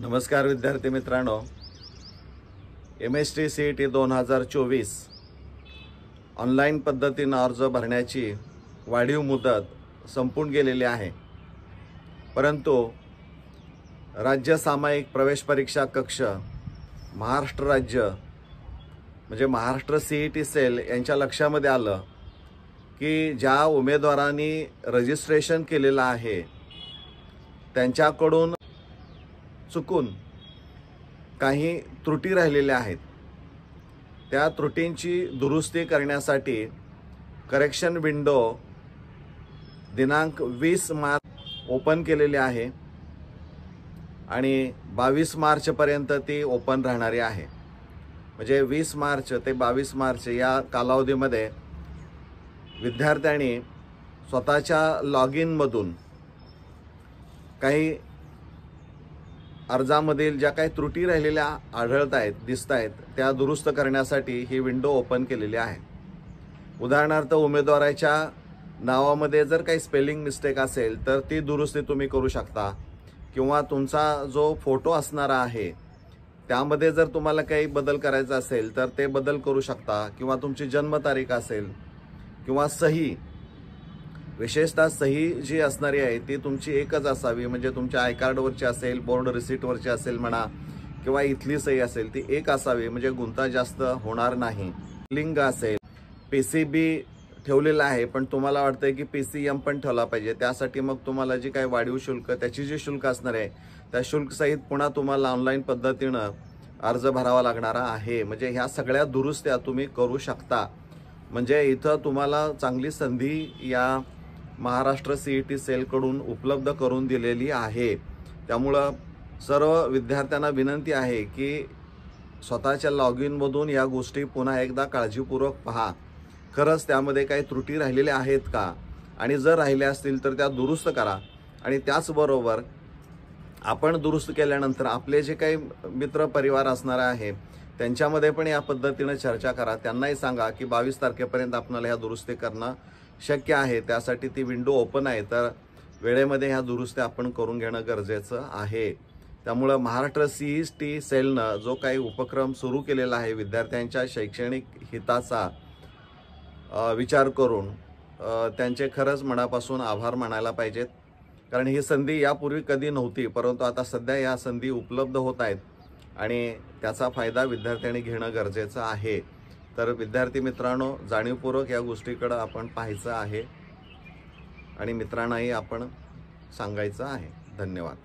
नमस्कार विद्यार्थी मित्रांनो, MST CET 2024 ऑनलाईन पद्धतीने अर्ज भरण्याची वाढीव मुदत संपून गेलेली आहे। परंतु राज्य सामायिक प्रवेश परीक्षा कक्ष महाराष्ट्र राज्य म्हणजे महाराष्ट्र CET सेल यांच्या लक्षामध्ये आलं की ज्या उमेदवारांनी रजिस्ट्रेशन केलेलं आहे त्यांच्याकडून चुकून काही त्रुटी राहिलेल्या आहेत। त्या त्रुटींची दुरुस्ती करण्यासाठी करेक्शन विंडो दिनांक 20 मार्च ओपन केलेली आहे आणि 22 मार्च पर्यंत ती ओपन राहणारी आहे। म्हणजे 20 मार्च ते 22 मार्च या कालावधीमध्ये विद्यार्थ्यांनी स्वतःच्या लॉग इन मधून काही अर्जामधील ज्या काही त्रुटी राहिलेल्या आढळत आहेत दिसत आहेत त्या दुरुस्त करण्यासाठी ही विंडो ओपन केलेली आहे। उदाहरणार्थ उमेदवाराच्या नावामध्ये जर काही स्पेलिंग मिस्टेक असेल तर ती दुरुस्ती तुम्ही करू शकता, किंवा तुमचा जो फोटो असणारा आहे त्यामध्ये जर तुम्हाला काही बदल करायचा असेल तर ते बदल करू शकता, किंवा तुमची जन्मतारीख असेल किंवा सही, विशेषतः सही जी असणारी आहे ती तुमची एकच असावी, म्हणजे तुमच्या आय कार्डवरची असेल, बोर्ड रिसीटवरची असेल म्हणा, किंवा इथली सही असेल ती एक असावी, म्हणजे गुंता जास्त होणार नाही। लिंग असेल, PCB ठेवलेला आहे पण तुम्हाला वाटतंय की PCM पण ठेवला पाहिजे, त्यासाठी मग तुम्हाला जी काही वाढीव शुल्क त्याची जी शुल्क असणार आहे त्या शुल्क सहित पुन्हा तुम्हाला ऑनलाईन पद्धतीनं अर्ज भरावा लागणार आहे। म्हणजे ह्या सगळ्या दुरुस्त्या तुम्ही करू शकता। म्हणजे इथं तुम्हाला चांगली संधी या महाराष्ट्र CET सेलकडून उपलब्ध करून दिलेली आहे। त्यामुळं सर्व विद्यार्थ्यांना विनंती आहे की स्वतःच्या लॉग इन मधून या गोष्टी पुन्हा एकदा काळजीपूर्वक पहा, खरंच त्यामध्ये काही त्रुटी राहिलेल्या आहेत का, आणि जर राहिल्या असतील तर त्या दुरुस्त करा। आणि त्याचबरोबर आपण दुरुस्त केल्यानंतर आपले जे काही मित्र परिवार असणार आहे त्यांच्यामध्ये पण या पद्धतीने चर्चा करा, त्यांनाही सांगा की 22 तारखेपर्यंत आपल्याला ह्या दुरुस्ती करणं शक्य आहे, त्यासाठी ती विंडो ओपन आहे, तर वेळेमध्ये ह्या दुरुस्त्या आपण करून घेणं गरजेचं आहे। त्यामुळे महाराष्ट्र CET सेलनं जो काही उपक्रम सुरू केलेला आहे विद्यार्थ्यांच्या शैक्षणिक हिताचा विचार करून त्यांचे खरंच मनापासून आभार मानायला पाहिजेत, कारण ही संधी यापूर्वी कधी नव्हती, परंतु आता सध्या या संधी उपलब्ध होत आहेत आणि त्याचा फायदा विद्यार्थ्यांनी घेणं गरजेचं आहे। तर विद्यार्थी मित्रांनो, जाणीवपूर्वक या गोष्टीकडे आपण पाहायचं आहे आणि मित्रांनाही आपण सांगायचं आहे। धन्यवाद।